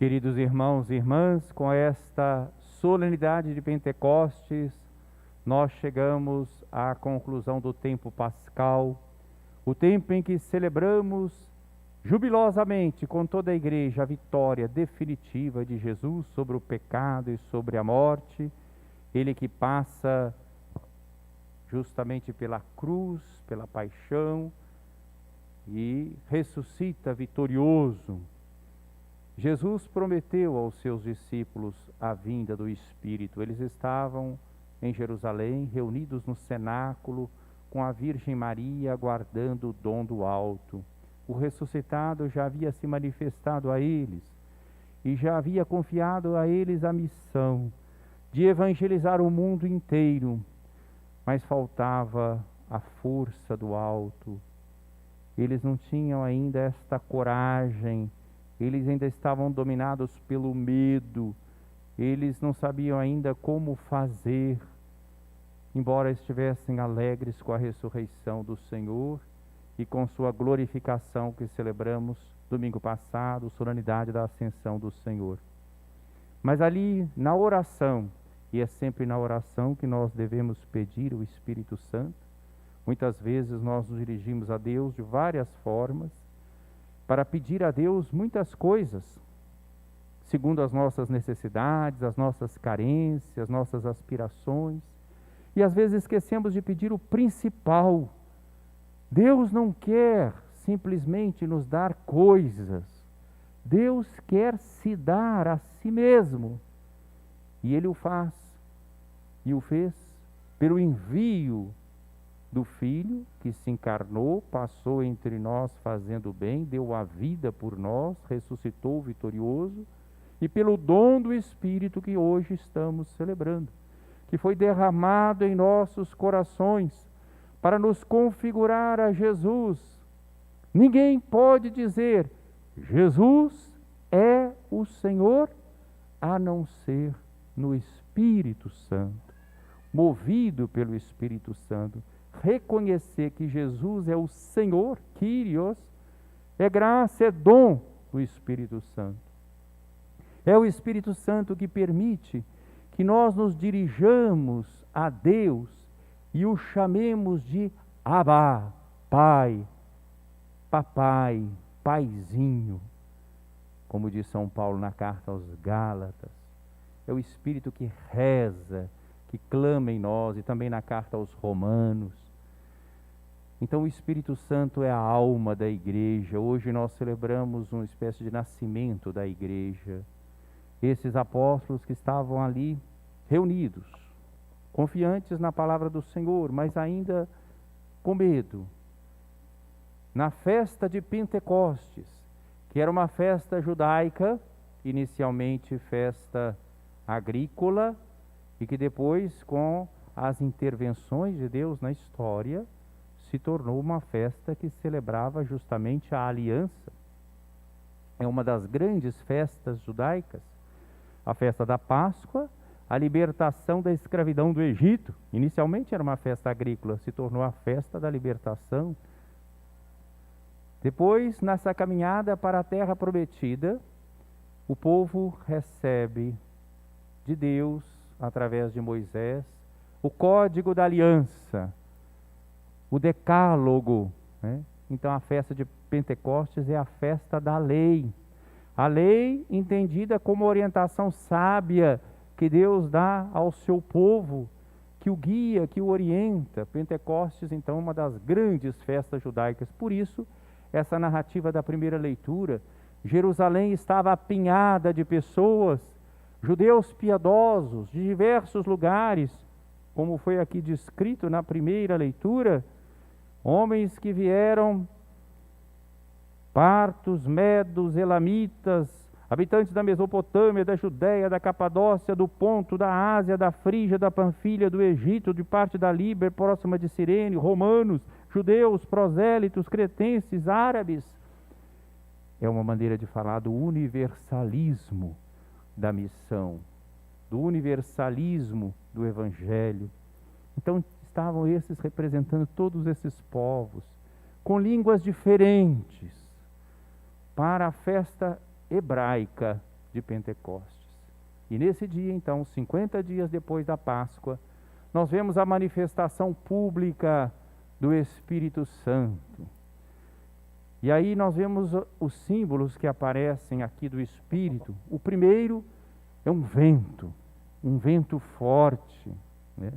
Queridos irmãos e irmãs, com esta solenidade de Pentecostes, nós chegamos à conclusão do tempo pascal, o tempo em que celebramos jubilosamente com toda a igreja a vitória definitiva de Jesus sobre o pecado e sobre a morte, ele que passa justamente pela cruz, pela paixão e ressuscita vitorioso. Jesus prometeu aos seus discípulos a vinda do Espírito. Eles estavam em Jerusalém, reunidos no cenáculo, com a Virgem Maria, aguardando o dom do alto. O ressuscitado já havia se manifestado a eles e já havia confiado a eles a missão de evangelizar o mundo inteiro, mas faltava a força do alto. Eles não tinham ainda esta coragem. Eles ainda estavam dominados pelo medo, eles não sabiam ainda como fazer, embora estivessem alegres com a ressurreição do Senhor e com sua glorificação que celebramos domingo passado, solenidade da ascensão do Senhor. Mas ali na oração, e é sempre na oração que nós devemos pedir o Espírito Santo, muitas vezes nós nos dirigimos a Deus de várias formas, para pedir a Deus muitas coisas, segundo as nossas necessidades, as nossas carências, as nossas aspirações, e às vezes esquecemos de pedir o principal. Deus não quer simplesmente nos dar coisas, Deus quer se dar a si mesmo, e Ele o faz, e o fez pelo envio do Filho que se encarnou, passou entre nós fazendo bem, deu a vida por nós, ressuscitou vitorioso, e pelo dom do Espírito que hoje estamos celebrando, que foi derramado em nossos corações para nos configurar a Jesus. Ninguém pode dizer Jesus é o Senhor a não ser no Espírito Santo, movido pelo Espírito Santo. Reconhecer que Jesus é o Senhor, Kyrios, é graça, é dom do Espírito Santo. É o Espírito Santo que permite que nós nos dirijamos a Deus e o chamemos de Abba, Pai, Papai, Paizinho, como diz São Paulo na carta aos Gálatas. É o Espírito que reza, que clama em nós, e também na carta aos Romanos. Então o Espírito Santo é a alma da igreja. Hoje nós celebramos uma espécie de nascimento da igreja. Esses apóstolos que estavam ali reunidos, confiantes na palavra do Senhor, mas ainda com medo. Na festa de Pentecostes, que era uma festa judaica, inicialmente festa agrícola, e que depois, com as intervenções de Deus na história, se tornou uma festa que celebrava justamente a aliança. É uma das grandes festas judaicas, a festa da Páscoa, a libertação da escravidão do Egito. Inicialmente era uma festa agrícola, se tornou a festa da libertação. Depois, nessa caminhada para a terra prometida, o povo recebe de Deus, através de Moisés, o código da aliança, o decálogo, né? Então a festa de Pentecostes é a festa da lei. A lei entendida como orientação sábia que Deus dá ao seu povo, que o guia, que o orienta. Pentecostes, então, é uma das grandes festas judaicas. Por isso, essa narrativa da primeira leitura, Jerusalém estava apinhada de pessoas, judeus piedosos de diversos lugares, como foi aqui descrito na primeira leitura, homens que vieram, partos, medos, elamitas, habitantes da Mesopotâmia, da Judéia, da Capadócia, do Ponto, da Ásia, da Frígia, da Panfilha, do Egito, de parte da Líbia, próxima de Cirene, romanos, judeus, prosélitos, cretenses, árabes. É uma maneira de falar do universalismo da missão, do universalismo do Evangelho. Então estavam esses representando todos esses povos, com línguas diferentes, para a festa hebraica, de Pentecostes. E nesse dia, então, 50 dias depois da Páscoa, nós vemos a manifestação pública do Espírito Santo. E aí nós vemos os símbolos que aparecem aqui do Espírito. O primeiro é um vento forte, né?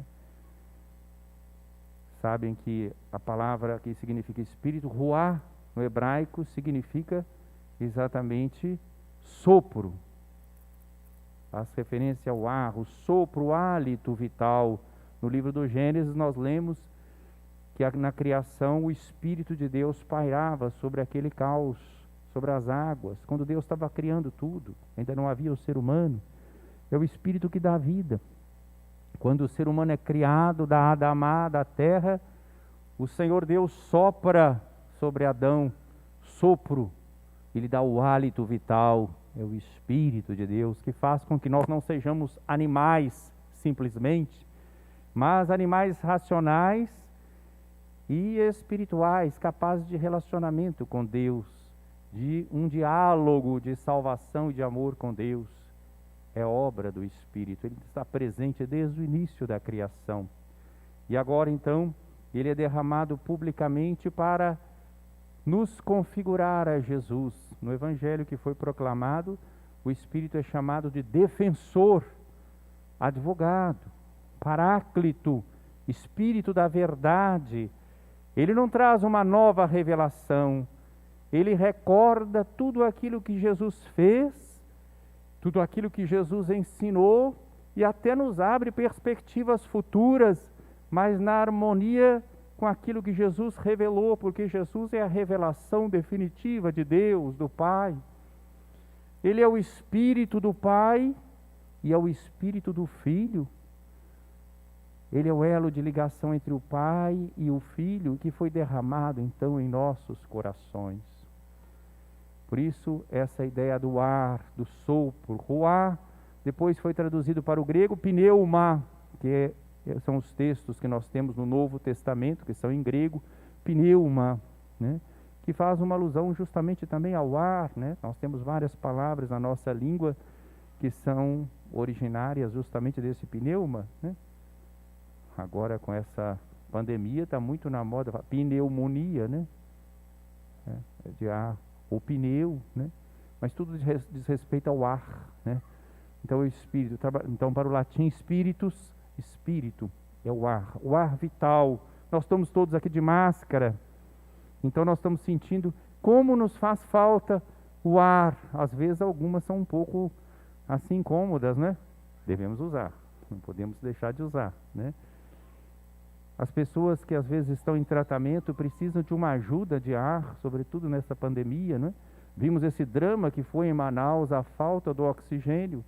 Sabem que a palavra que significa Espírito, ruá, no hebraico, significa exatamente sopro. Faz referência ao ar, o sopro, o hálito vital. No livro do Gênesis nós lemos que na criação o Espírito de Deus pairava sobre aquele caos, sobre as águas, quando Deus estava criando tudo, ainda não havia o ser humano. É o Espírito que dá vida. Quando o ser humano é criado da Adamá, da terra, o Senhor Deus sopra sobre Adão, sopro, ele dá o hálito vital, é o Espírito de Deus, que faz com que nós não sejamos animais simplesmente, mas animais racionais e espirituais, capazes de relacionamento com Deus, de um diálogo de salvação e de amor com Deus. É obra do Espírito, ele está presente desde o início da criação. E agora então, ele é derramado publicamente para nos configurar a Jesus. No Evangelho que foi proclamado, o Espírito é chamado de defensor, advogado, paráclito, Espírito da verdade. Ele não traz uma nova revelação, ele recorda tudo aquilo que Jesus fez, tudo aquilo que Jesus ensinou e até nos abre perspectivas futuras, mas na harmonia com aquilo que Jesus revelou, porque Jesus é a revelação definitiva de Deus, do Pai. Ele é o Espírito do Pai e é o Espírito do Filho. Ele é o elo de ligação entre o Pai e o Filho, que foi derramado então em nossos corações. Por isso, essa ideia do ar, do sopro, ruá, depois foi traduzido para o grego pneuma, que são os textos que nós temos no Novo Testamento, que são em grego, pneuma, né? Que faz uma alusão justamente também ao ar, né? Nós temos várias palavras na nossa língua que são originárias justamente desse pneuma, né? Agora com essa pandemia está muito na moda, pneumonia, né? De ar, ou pneu, né? Mas tudo diz respeito ao ar, né? Então o Espírito, então para o latim Spiritus, Espírito é o ar vital. Nós estamos todos aqui de máscara, então nós estamos sentindo como nos faz falta o ar. Às vezes algumas são um pouco assim incômodas, né? Devemos usar, não podemos deixar de usar, né? As pessoas que às vezes estão em tratamento precisam de uma ajuda de ar, sobretudo nessa pandemia, né? Vimos esse drama que foi em Manaus, a falta do oxigênio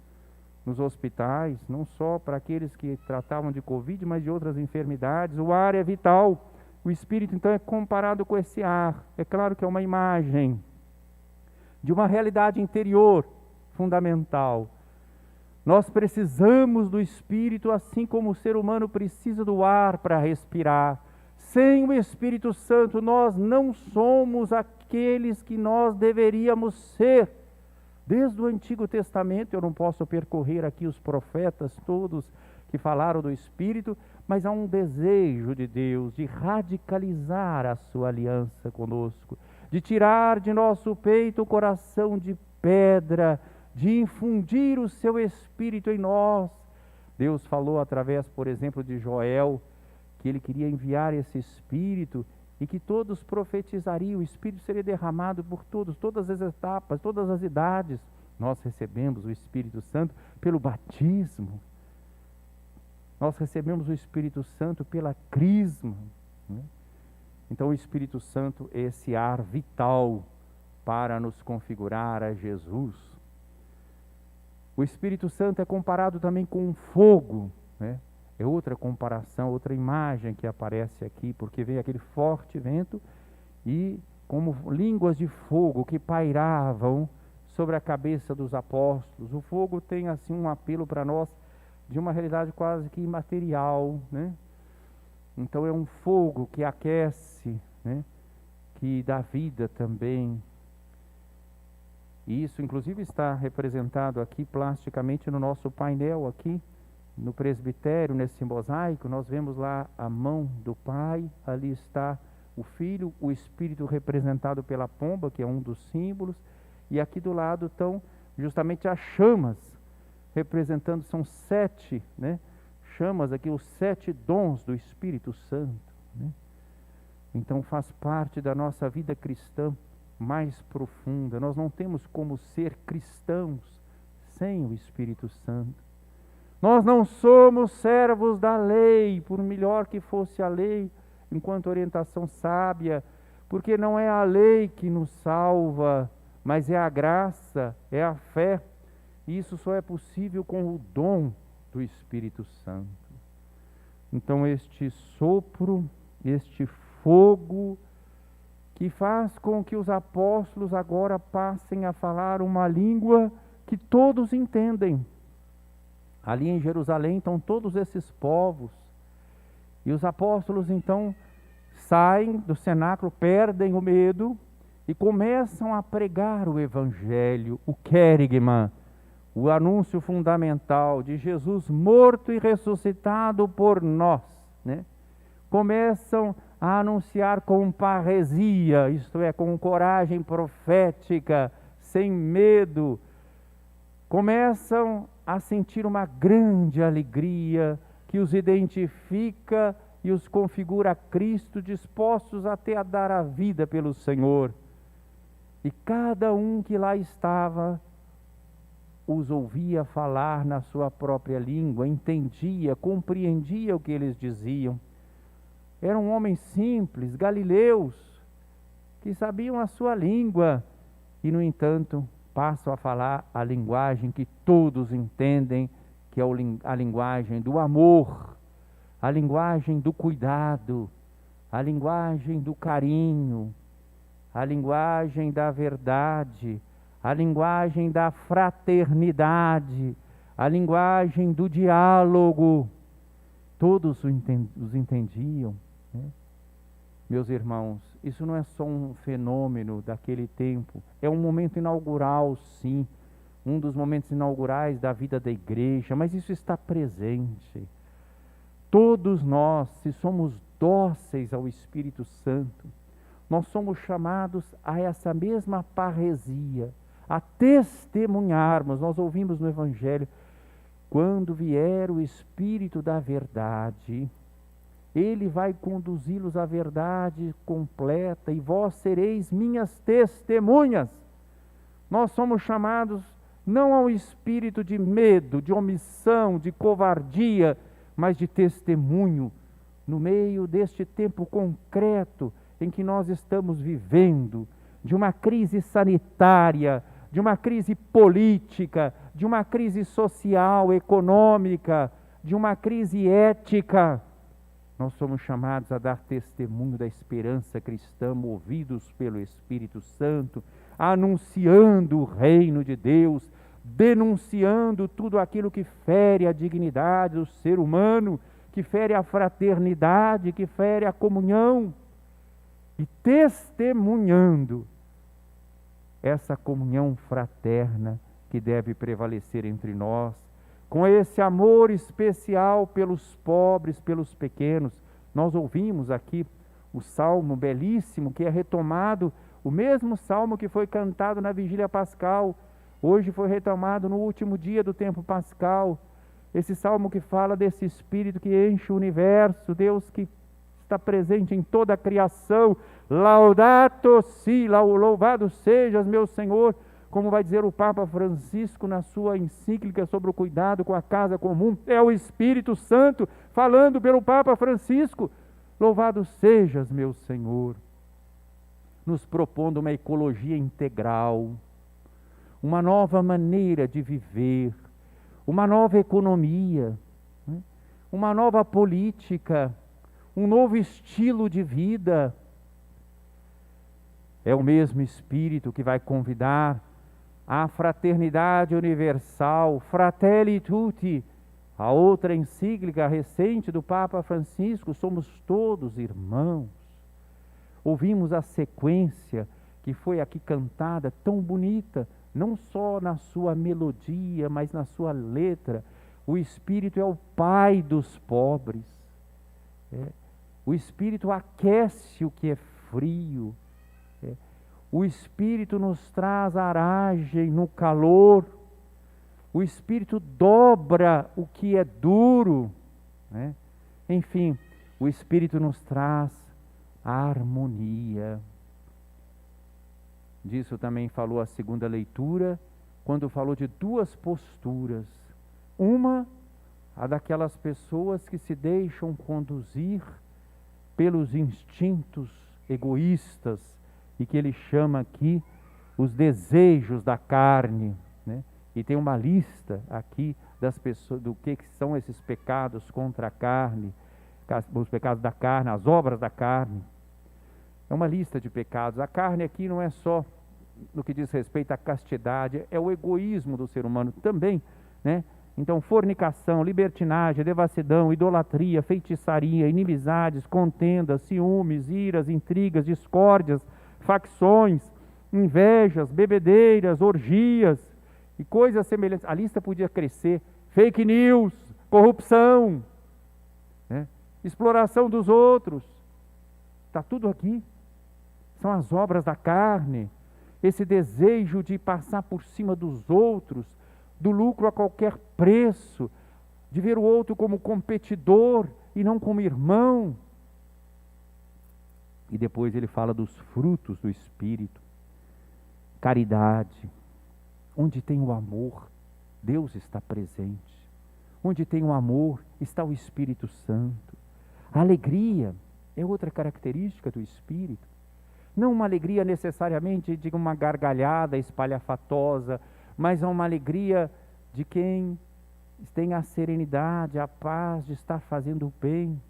nos hospitais, não só para aqueles que tratavam de Covid, mas de outras enfermidades. O ar é vital. O Espírito, então, é comparado com esse ar. É claro que é uma imagem de uma realidade interior fundamental. Nós precisamos do Espírito, assim como o ser humano precisa do ar para respirar. Sem o Espírito Santo, nós não somos aqueles que nós deveríamos ser. Desde o Antigo Testamento, eu não posso percorrer aqui os profetas todos que falaram do Espírito, mas há um desejo de Deus de radicalizar a sua aliança conosco, de tirar de nosso peito o coração de pedra, de infundir o seu Espírito em nós. Deus falou através, por exemplo, de Joel, que ele queria enviar esse Espírito e que todos profetizariam, o Espírito seria derramado por todos, todas as etapas, todas as idades. Nós recebemos o Espírito Santo pelo batismo. Nós recebemos o Espírito Santo pela crisma, né? Então o Espírito Santo é esse ar vital para nos configurar a Jesus. O Espírito Santo é comparado também com um fogo, né? É outra comparação, outra imagem que aparece aqui, porque veio aquele forte vento e como línguas de fogo que pairavam sobre a cabeça dos apóstolos. O fogo tem assim um apelo para nós de uma realidade quase que imaterial, né? Então é um fogo que aquece, né? Que dá vida também. E isso, inclusive, está representado aqui plasticamente no nosso painel, aqui no presbitério, nesse mosaico. Nós vemos lá a mão do Pai, ali está o Filho, o Espírito representado pela pomba, que é um dos símbolos, e aqui do lado estão justamente as chamas, representando, são 7, né, chamas aqui, os 7 dons do Espírito Santo, né? Então faz parte da nossa vida cristã mais profunda. Nós não temos como ser cristãos sem o Espírito Santo. Nós não somos servos da lei, por melhor que fosse a lei, enquanto orientação sábia, porque não é a lei que nos salva, mas é a graça, é a fé. E isso só é possível com o dom do Espírito Santo. Então este sopro, este fogo, que faz com que os apóstolos agora passem a falar uma língua que todos entendem. Ali em Jerusalém estão todos esses povos, e os apóstolos então saem do cenáculo, perdem o medo e começam a pregar o Evangelho, o querigma, o anúncio fundamental de Jesus morto e ressuscitado por nós, né? Começam a anunciar com parresia, isto é, com coragem profética, sem medo. Começam a sentir uma grande alegria que os identifica e os configura a Cristo, dispostos até a dar a vida pelo Senhor. E cada um que lá estava os ouvia falar na sua própria língua, entendia, compreendia o que eles diziam. Eram homens simples, galileus, que sabiam a sua língua e, no entanto, passam a falar a linguagem que todos entendem, que é a linguagem do amor, a linguagem do cuidado, a linguagem do carinho, a linguagem da verdade, a linguagem da fraternidade, a linguagem do diálogo. Todos os entendiam, né? Meus irmãos, isso não é só um fenômeno daquele tempo, é um momento inaugural, sim, um dos momentos inaugurais da vida da igreja, mas isso está presente. Todos nós, se somos dóceis ao Espírito Santo, nós somos chamados a essa mesma parresia, a testemunharmos. Nós ouvimos no Evangelho: quando vier o Espírito da verdade, Ele vai conduzi-los à verdade completa, e vós sereis minhas testemunhas. Nós somos chamados não ao espírito de medo, de omissão, de covardia, mas de testemunho, no meio deste tempo concreto em que nós estamos vivendo, de uma crise sanitária, de uma crise política, de uma crise social, econômica, de uma crise ética. Nós somos chamados a dar testemunho da esperança cristã, movidos pelo Espírito Santo, anunciando o reino de Deus, denunciando tudo aquilo que fere a dignidade do ser humano, que fere a fraternidade, que fere a comunhão, e testemunhando essa comunhão fraterna que deve prevalecer entre nós, com esse amor especial pelos pobres, pelos pequenos. Nós ouvimos aqui o salmo belíssimo que é retomado, o mesmo salmo que foi cantado na vigília pascal, hoje foi retomado no último dia do tempo pascal. Esse salmo que fala desse Espírito que enche o universo, Deus que está presente em toda a criação. Laudato si, louvado sejas, meu Senhor, como vai dizer o Papa Francisco na sua encíclica sobre o cuidado com a casa comum. É o Espírito Santo falando pelo Papa Francisco. Louvado sejas, meu Senhor, nos propondo uma ecologia integral, uma nova maneira de viver, uma nova economia, né? Uma nova política, um novo estilo de vida. É o mesmo Espírito que vai convidar à fraternidade universal, Fratelli Tutti, a outra encíclica recente do Papa Francisco, somos todos irmãos. Ouvimos a sequência que foi aqui cantada, tão bonita, não só na sua melodia, mas na sua letra. O Espírito é o Pai dos pobres. O Espírito aquece o que é frio. O Espírito nos traz aragem no calor. O Espírito dobra o que é duro. Enfim, o Espírito nos traz a harmonia. Disso também falou a segunda leitura, quando falou de duas posturas. Uma, a daquelas pessoas que se deixam conduzir pelos instintos egoístas, e que ele chama aqui os desejos da carne, E tem uma lista aqui das pessoas, do que são esses pecados contra a carne, os pecados da carne, as obras da carne. É uma lista de pecados. A carne aqui não é só no que diz respeito à castidade, é o egoísmo do ser humano também, Então, fornicação, libertinagem, devassidão, idolatria, feitiçaria, inimizades, contendas, ciúmes, iras, intrigas, discórdias, facções, invejas, bebedeiras, orgias e coisas semelhantes. A lista podia crescer. Fake news, corrupção, exploração dos outros. Está tudo aqui. São as obras da carne. Esse desejo de passar por cima dos outros, do lucro a qualquer preço, de ver o outro como competidor e não como irmão. E depois ele fala dos frutos do Espírito. Caridade. Onde tem o amor, Deus está presente. Onde tem o amor, está o Espírito Santo. A alegria é outra característica do Espírito. Não uma alegria necessariamente de uma gargalhada espalhafatosa, mas uma alegria de quem tem a serenidade, a paz de estar fazendo o bem,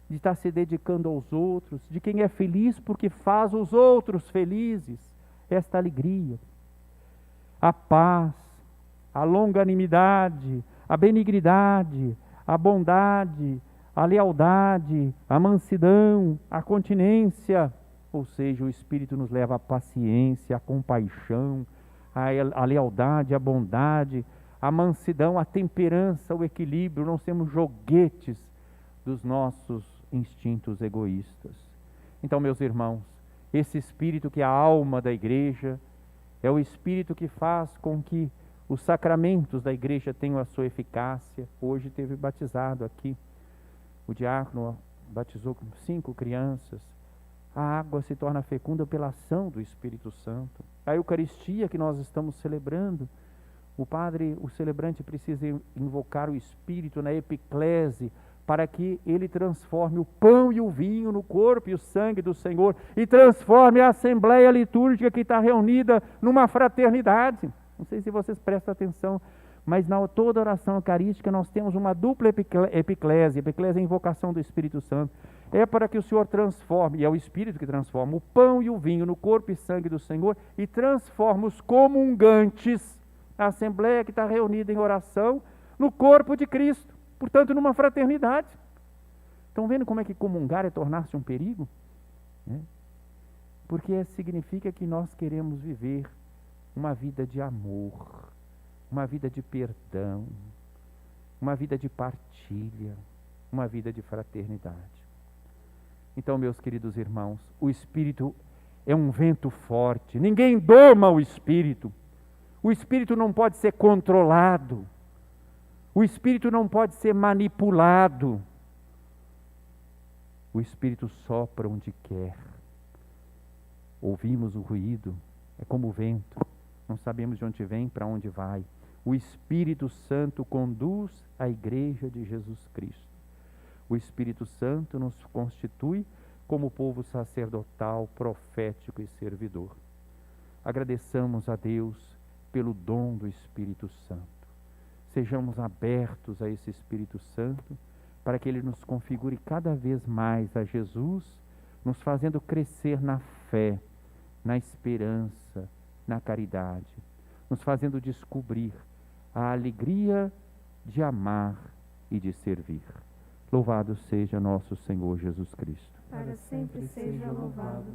de estar se dedicando aos outros, de quem é feliz porque faz os outros felizes. Esta alegria. A paz, a longanimidade, a benignidade, a bondade, a lealdade, a mansidão, a continência. Ou seja, o Espírito nos leva à paciência, à compaixão, à lealdade, à bondade, à mansidão, à temperança, ao equilíbrio. Não sermos joguetes dos nossos instintos egoístas. Então, meus irmãos, esse Espírito que é a alma da igreja, é o Espírito que faz com que os sacramentos da igreja tenham a sua eficácia. Hoje teve batizado aqui, o diácono batizou 5 crianças. A água se torna fecunda pela ação do Espírito Santo. A Eucaristia que nós estamos celebrando, o celebrante precisa invocar o Espírito na epiclese, para que ele transforme o pão e o vinho no corpo e o sangue do Senhor, e transforme a assembleia litúrgica que está reunida numa fraternidade. Não sei se vocês prestam atenção, mas na toda oração eucarística nós temos uma dupla epiclese. Epiclese é a invocação do Espírito Santo. É para que o Senhor transforme, e é o Espírito que transforma o pão e o vinho no corpo e sangue do Senhor, e transforma os comungantes, a assembleia que está reunida em oração, no corpo de Cristo. Portanto, numa fraternidade. Estão vendo como é que comungar é tornar-se um perigo? Porque significa que nós queremos viver uma vida de amor, uma vida de perdão, uma vida de partilha, uma vida de fraternidade. Então, meus queridos irmãos, o Espírito é um vento forte. Ninguém doma o Espírito. O Espírito não pode ser controlado. O Espírito não pode ser manipulado. O Espírito sopra onde quer. Ouvimos o ruído, é como o vento. Não sabemos de onde vem, para onde vai. O Espírito Santo conduz a igreja de Jesus Cristo. O Espírito Santo nos constitui como povo sacerdotal, profético e servidor. Agradeçamos a Deus pelo dom do Espírito Santo. Sejamos abertos a esse Espírito Santo, para que ele nos configure cada vez mais a Jesus, nos fazendo crescer na fé, na esperança, na caridade, nos fazendo descobrir a alegria de amar e de servir. Louvado seja nosso Senhor Jesus Cristo. Para sempre seja louvado.